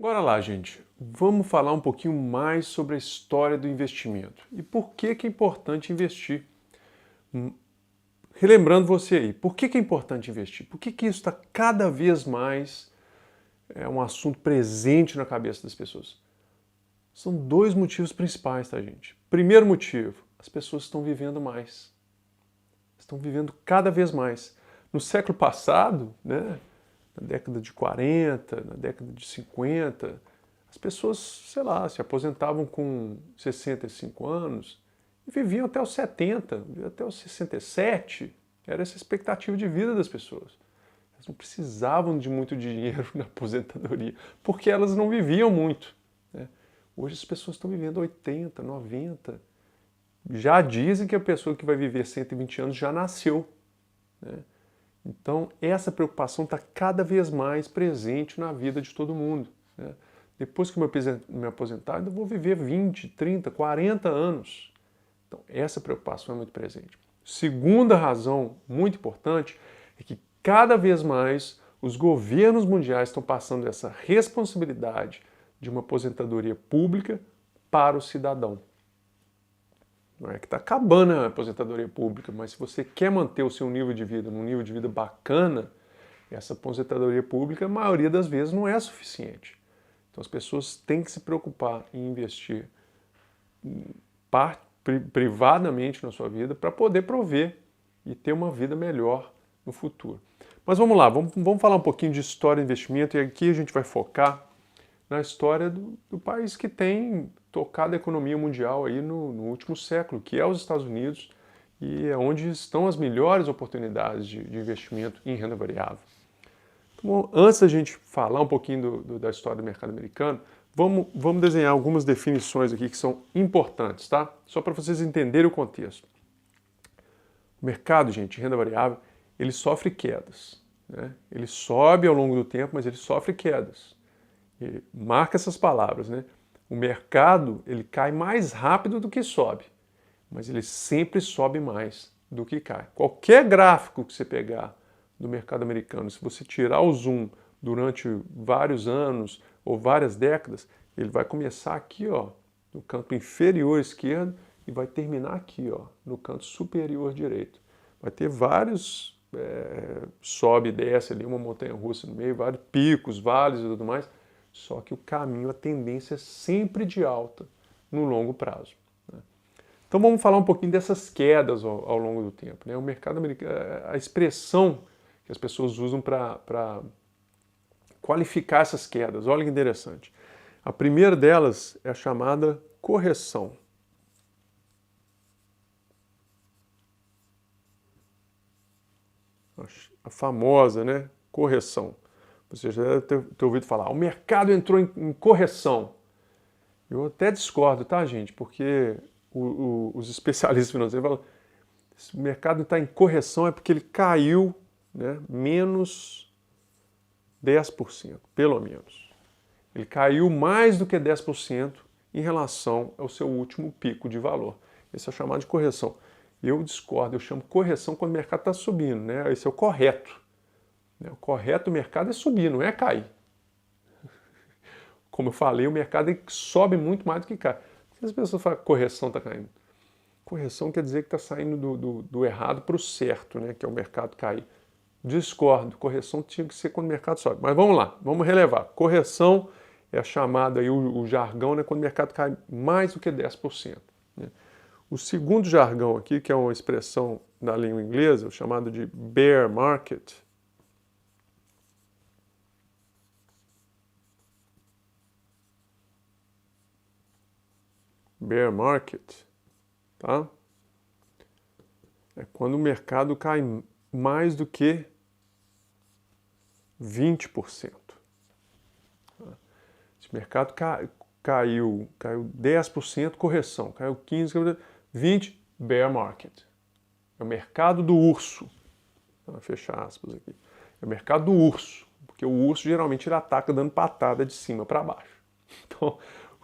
Bora lá, gente. Vamos falar um pouquinho mais sobre a história do investimento e por que é importante investir. Relembrando você aí, por que é importante investir? Por que isso está cada vez mais um assunto presente na cabeça das pessoas? São dois motivos principais, tá, gente? Primeiro motivo, as pessoas estão vivendo mais. Estão vivendo cada vez mais. No século passado, né, na década de 40, na década de 50, as pessoas, sei lá, se aposentavam com 65 anos e viviam até os 70, até os 67. Era essa a expectativa de vida das pessoas. Elas não precisavam de muito dinheiro na aposentadoria, porque elas não viviam muito, né? Hoje as pessoas estão vivendo 80, 90. Já dizem que a pessoa que vai viver 120 anos já nasceu, né? Então, essa preocupação está cada vez mais presente na vida de todo mundo, né? Depois que eu me aposentar, eu vou viver 20, 30, 40 anos. Então, essa preocupação é muito presente. Segunda razão muito importante é que cada vez mais os governos mundiais estão passando essa responsabilidade de uma aposentadoria pública para o cidadão. Não é que está acabando a aposentadoria pública, mas se você quer manter o seu nível de vida num nível de vida bacana, essa aposentadoria pública, a maioria das vezes, não é suficiente. Então as pessoas têm que se preocupar em investir privadamente na sua vida para poder prover e ter uma vida melhor no futuro. Mas vamos lá, vamos falar um pouquinho de história de investimento e aqui a gente vai focar na história do país que tem tocado a economia mundial aí no último século, que é os Estados Unidos, e é onde estão as melhores oportunidades de investimento em renda variável. Então, antes da gente falar um pouquinho da história do mercado americano, vamos desenhar algumas definições aqui que são importantes, tá? Só para vocês entenderem o contexto. O mercado, gente, de renda variável, ele sofre quedas, né? Ele sobe ao longo do tempo, mas ele sofre quedas. E marca essas palavras, né? O mercado, ele cai mais rápido do que sobe, mas ele sempre sobe mais do que cai. Qualquer gráfico que você pegar do mercado americano, se você tirar o zoom durante vários anos ou várias décadas, ele vai começar aqui, ó, no canto inferior esquerdo e vai terminar aqui, ó, no canto superior direito. Vai ter vários sobe e desce ali, uma montanha-russa no meio, vários picos, vales e tudo mais. Só que o caminho, a tendência é sempre de alta no longo prazo, né? Então vamos falar um pouquinho dessas quedas ao longo do tempo, né? O mercado americano, a expressão que as pessoas usam para qualificar essas quedas, olha que interessante. A primeira delas é a chamada correção. A famosa, né? Correção. Você já deve ter ouvido falar, o mercado entrou em correção. Eu até discordo, tá, gente? Porque os especialistas financeiros falam, se o mercado está em correção é porque ele caiu, né, menos 10%, pelo menos. Ele caiu mais do que 10% em relação ao seu último pico de valor. Esse é chamado de correção. Eu discordo, eu chamo correção quando o mercado está subindo, né? Esse é o correto. O correto do mercado é subir, não é cair. Como eu falei, o mercado sobe muito mais do que cai. Por que as pessoas falam que correção está caindo? Correção quer dizer que está saindo do errado para o certo, né? Que é o mercado cair. Discordo, correção tinha que ser quando o mercado sobe. Mas vamos lá, vamos relevar. Correção é a chamada, aí, o jargão, né? Quando o mercado cai mais do que 10%. Né? O segundo jargão aqui, que é uma expressão da língua inglesa, chamado de bear market, bear market, tá? É quando o mercado cai mais do que 20%. Se o mercado caiu 10%, correção, caiu 15%, 20%, bear market. É o mercado do urso. Vou fechar aspas aqui. É o mercado do urso, porque o urso geralmente ele ataca dando patada de cima para baixo. Então,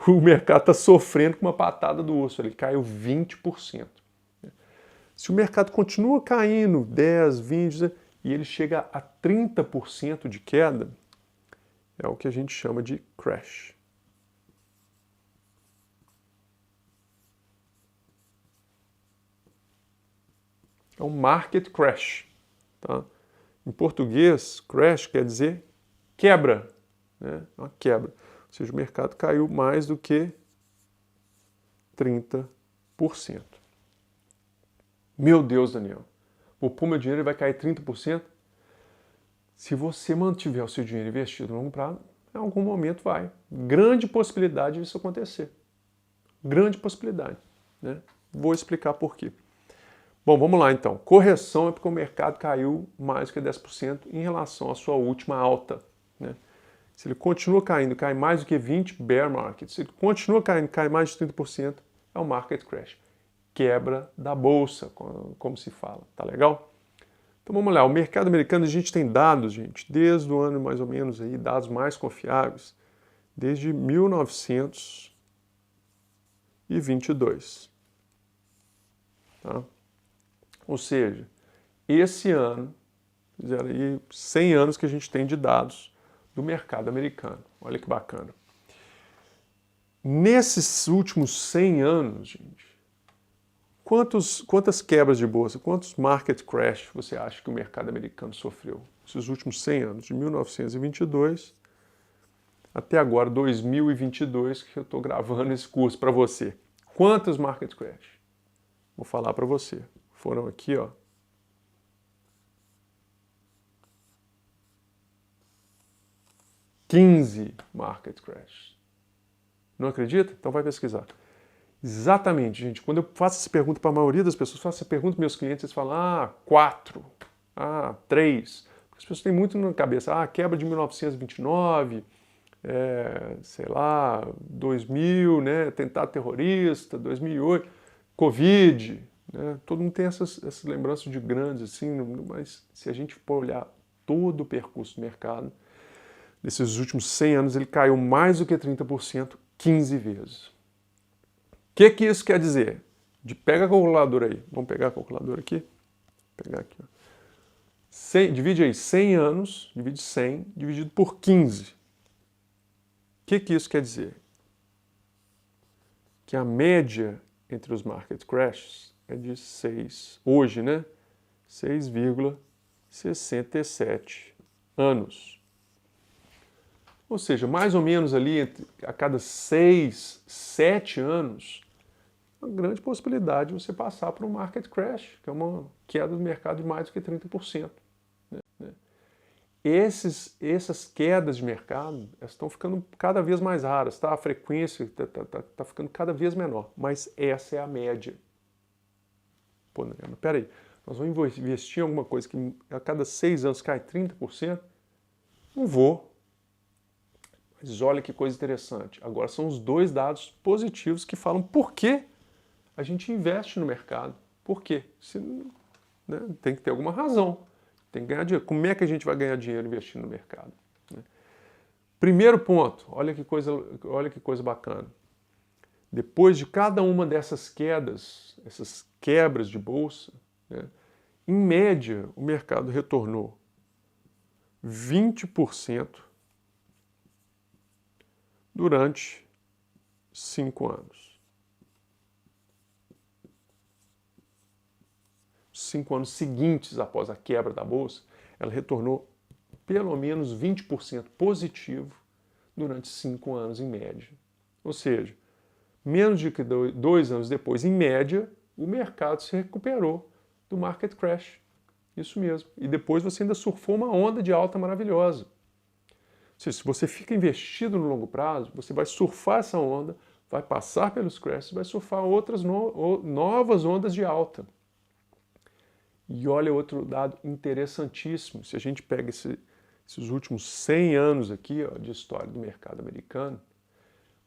o mercado está sofrendo com uma patada do urso, ele caiu 20%. Se o mercado continua caindo 10, 20 e ele chega a 30% de queda, é o que a gente chama de crash. É um market crash. Tá? Em português, crash quer dizer quebra, né? Uma quebra. Ou seja, o mercado caiu mais do que 30%. Meu Deus, Daniel, vou pôr meu dinheiro e vai cair 30%? Se você mantiver o seu dinheiro investido no longo prazo, em algum momento vai. Grande possibilidade disso acontecer. Grande possibilidade. Né? Vou explicar por quê. Bom, vamos lá então. Correção é porque o mercado caiu mais do que 10% em relação à sua última alta. Né? Se ele continua caindo, cai mais do que 20%, bear market. Se ele continua caindo, cai mais de 30%, é o market crash. Quebra da bolsa, como se fala. Tá legal? Então vamos lá. O mercado americano, a gente tem dados, gente, desde o ano mais ou menos aí, dados mais confiáveis, desde 1922. Tá? Ou seja, esse ano, fizeram aí 100 anos que a gente tem de dados do mercado americano. Olha que bacana. Nesses últimos 100 anos, gente, quantas quebras de bolsa, quantos market crash você acha que o mercado americano sofreu? Esses últimos 100 anos, de 1922 até agora, 2022, que eu estou gravando esse curso para você. Quantos market crash? Vou falar para você. Foram aqui, ó. 15 market crash. Não acredita? Então vai pesquisar. Exatamente, gente. Quando eu faço essa pergunta para a maioria das pessoas, faço essa pergunta para meus clientes, eles falam, 4, 3. Porque as pessoas têm muito na cabeça, quebra de 1929, sei lá, 2000, né, atentado terrorista, 2008, Covid, né, todo mundo tem essas lembranças de grandes, assim, mas se a gente for olhar todo o percurso do mercado, nesses últimos 100 anos ele caiu mais do que 30%, 15 vezes. O que isso quer dizer? Pega a calculadora aí, vamos pegar a calculadora aqui, vou pegar aqui, ó. Divide aí 100 anos, divide 100, dividido por 15. O que isso quer dizer? Que a média entre os market crashes é de 6, hoje, né? 6,67 anos. Ou seja, mais ou menos ali a cada 6, 7 anos, uma grande possibilidade de você passar por um market crash, que é uma queda do mercado de mais do que 30%. Né? Essas quedas de mercado estão ficando cada vez mais raras, tá? A frequência está ficando cada vez menor, mas essa é a média. Pô, mas peraí, nós vamos investir em alguma coisa que a cada 6 anos cai 30%? Não vou. Mas olha que coisa interessante. Agora são os dois dados positivos que falam por que a gente investe no mercado. Por quê? Né, tem que ter alguma razão. Tem que ganhar dinheiro. Como é que a gente vai ganhar dinheiro investindo no mercado? Né? Primeiro ponto, olha que coisa bacana. Depois de cada uma dessas quedas, essas quebras de bolsa, né, em média o mercado retornou 20% durante 5 anos. 5 anos seguintes após a quebra da bolsa, ela retornou pelo menos 20% positivo durante 5 anos em média. Ou seja, menos de que 2 anos depois, em média, o mercado se recuperou do market crash. Isso mesmo. E depois você ainda surfou uma onda de alta maravilhosa. Ou seja, se você fica investido no longo prazo, você vai surfar essa onda, vai passar pelos crashes, vai surfar outras novas ondas de alta. E olha outro dado interessantíssimo. Se a gente pega esses últimos 100 anos aqui, ó, de história do mercado americano,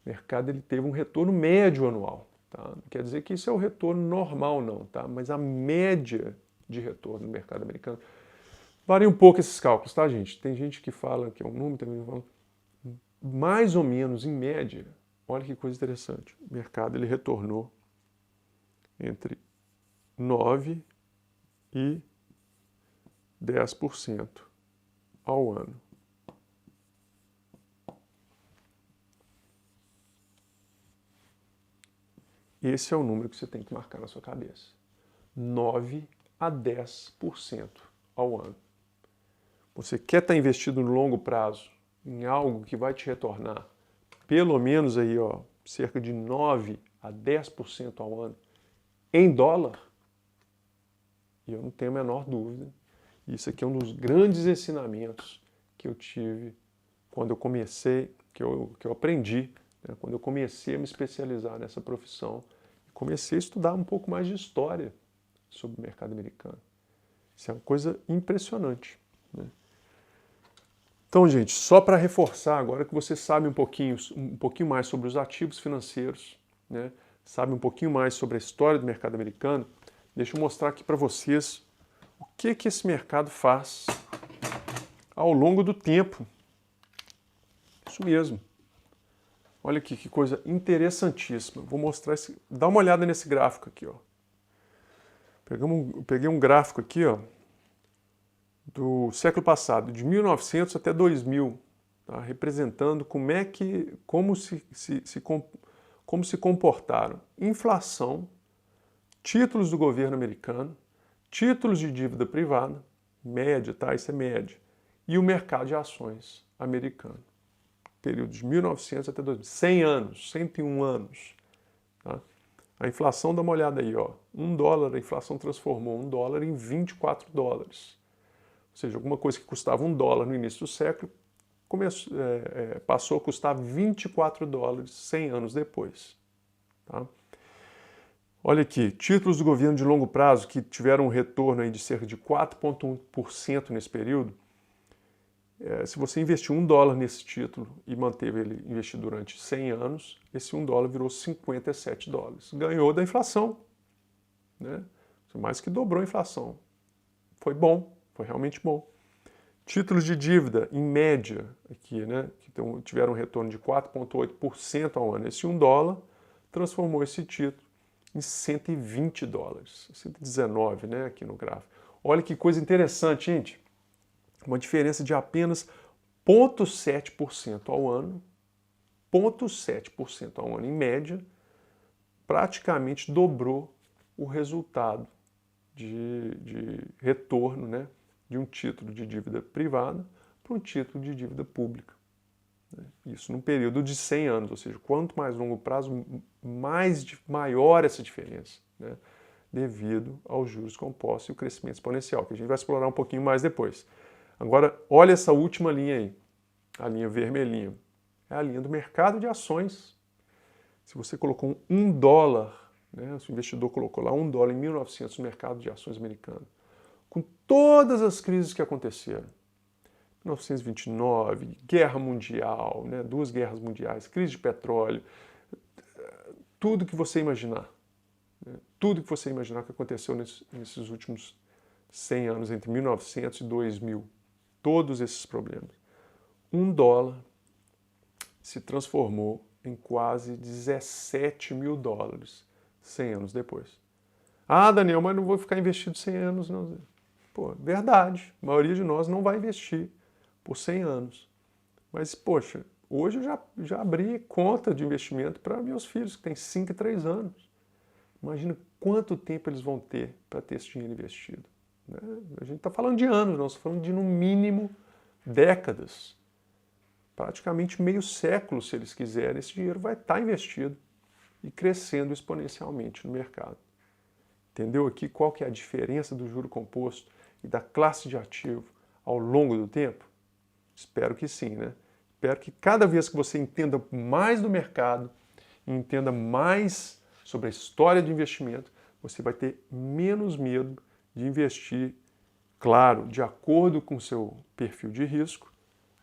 o mercado ele teve um retorno médio anual. Tá? Não quer dizer que isso é o retorno normal, não, tá? Mas a média de retorno no mercado americano varia um pouco esses cálculos, tá, gente? Tem gente que fala que é um número, tem gente que fala mais ou menos, em média, olha que coisa interessante. O mercado ele retornou entre 9% e 10% ao ano. Esse é o número que você tem que marcar na sua cabeça. 9 a 10% ao ano. Você quer estar investido no longo prazo em algo que vai te retornar pelo menos aí, ó, cerca de 9 a 10% ao ano em dólar? E eu não tenho a menor dúvida. Isso aqui é um dos grandes ensinamentos que eu tive quando eu comecei, que eu aprendi, né, quando eu comecei a me especializar nessa profissão. Comecei a estudar um pouco mais de história sobre o mercado americano. Isso é uma coisa impressionante, né? Então, gente, só para reforçar agora que você sabe um pouquinho mais sobre os ativos financeiros, né? Sabe um pouquinho mais sobre a história do mercado americano, deixa eu mostrar aqui para vocês o que esse mercado faz ao longo do tempo. Isso mesmo. Olha aqui que coisa interessantíssima. Vou mostrar esse. Dá uma olhada nesse gráfico aqui, ó. Peguei um gráfico aqui, ó, do século passado, de 1900 até 2000, tá? Representando como se comportaram inflação, títulos do governo americano, títulos de dívida privada, média, tá? Isso é média, e o mercado de ações americano. Período de 1900 até 2000, 100 anos, 101 anos. Tá? A inflação, dá uma olhada aí, ó. $1, a inflação transformou $1 em 24 dólares. Ou seja, alguma coisa que custava $1 no início do século passou a custar 24 dólares 100 anos depois. Tá? Olha aqui, títulos do governo de longo prazo que tiveram um retorno aí de cerca de 4,1% nesse período. Se você investiu $1 nesse título e manteve ele investido durante 100 anos, esse $1 virou 57 dólares. Ganhou da inflação, né? Mais que dobrou a inflação. Foi bom, foi realmente bom. Títulos de dívida, em média, aqui, né, que tiveram um retorno de 4,8% ao ano. Esse $1 transformou esse título em 120 dólares, 119, né, aqui no gráfico. Olha que coisa interessante, gente. Uma diferença de apenas 0,7% ao ano, 0,7% ao ano em média, praticamente dobrou o resultado de retorno, né, de um título de dívida privada para um título de dívida pública. Isso num período de 100 anos, ou seja, quanto mais longo prazo, maior essa diferença, né, devido aos juros compostos e o crescimento exponencial, que a gente vai explorar um pouquinho mais depois. Agora, olha essa última linha aí, a linha vermelhinha. É a linha do mercado de ações. Se você colocou $1, né, se o investidor colocou lá $1 em 1900 no mercado de ações americano, com todas as crises que aconteceram, 1929, Guerra Mundial, né, 2 guerras mundiais, crise de petróleo, tudo que você imaginar, né, tudo que você imaginar que aconteceu nesses últimos 100 anos, entre 1900 e 2000, todos esses problemas. $1 se transformou em quase 17 mil dólares 100 anos depois. Ah, Daniel, mas não vou ficar investido 100 anos, não. Pô, verdade, a maioria de nós não vai investir por 100 anos. Mas, poxa, hoje eu já abri conta de investimento para meus filhos, que têm 5 e 3 anos. Imagina quanto tempo eles vão ter para ter esse dinheiro investido. Né? A gente está falando de anos, nós estamos falando de, no mínimo, décadas. Praticamente meio século, se eles quiserem, esse dinheiro vai estar investido e crescendo exponencialmente no mercado. Entendeu aqui qual que é a diferença do juro composto e da classe de ativo ao longo do tempo? Espero que sim, né? Espero que cada vez que você entenda mais do mercado e entenda mais sobre a história de investimento, você vai ter menos medo de investir, claro, de acordo com o seu perfil de risco,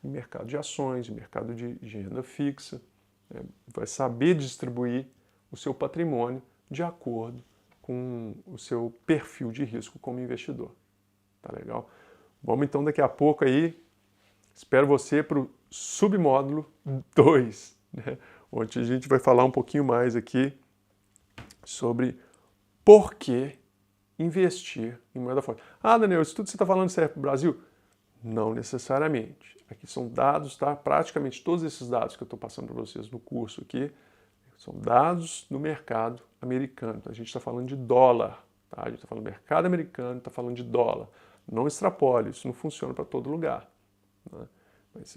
em mercado de ações, em mercado de renda fixa, né? Vai saber distribuir o seu patrimônio de acordo com o seu perfil de risco como investidor. Tá legal? Vamos então daqui a pouco aí, espero você para o submódulo 2, né? Onde a gente vai falar um pouquinho mais aqui sobre por que investir em moeda forte. Ah, Daniel, isso tudo que você está falando serve para o Brasil? Não necessariamente. Aqui são dados, tá? Praticamente todos esses dados que eu estou passando para vocês no curso aqui São dados do mercado americano. Então, a gente está falando de dólar. Tá? A gente está falando do mercado americano, está falando de dólar. Não extrapole, isso não funciona para todo lugar. Né? Mas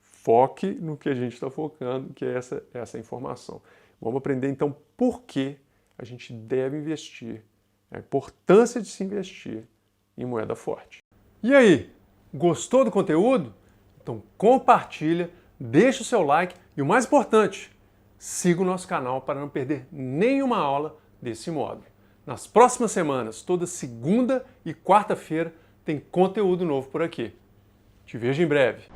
foque no que a gente está focando, que é essa informação. Vamos aprender então por que a gente deve investir, a importância de se investir em moeda forte. E aí, gostou do conteúdo? Então compartilha, deixa o seu like e o mais importante, siga o nosso canal para não perder nenhuma aula desse módulo. Nas próximas semanas, toda segunda e quarta-feira, tem conteúdo novo por aqui. Te vejo em breve.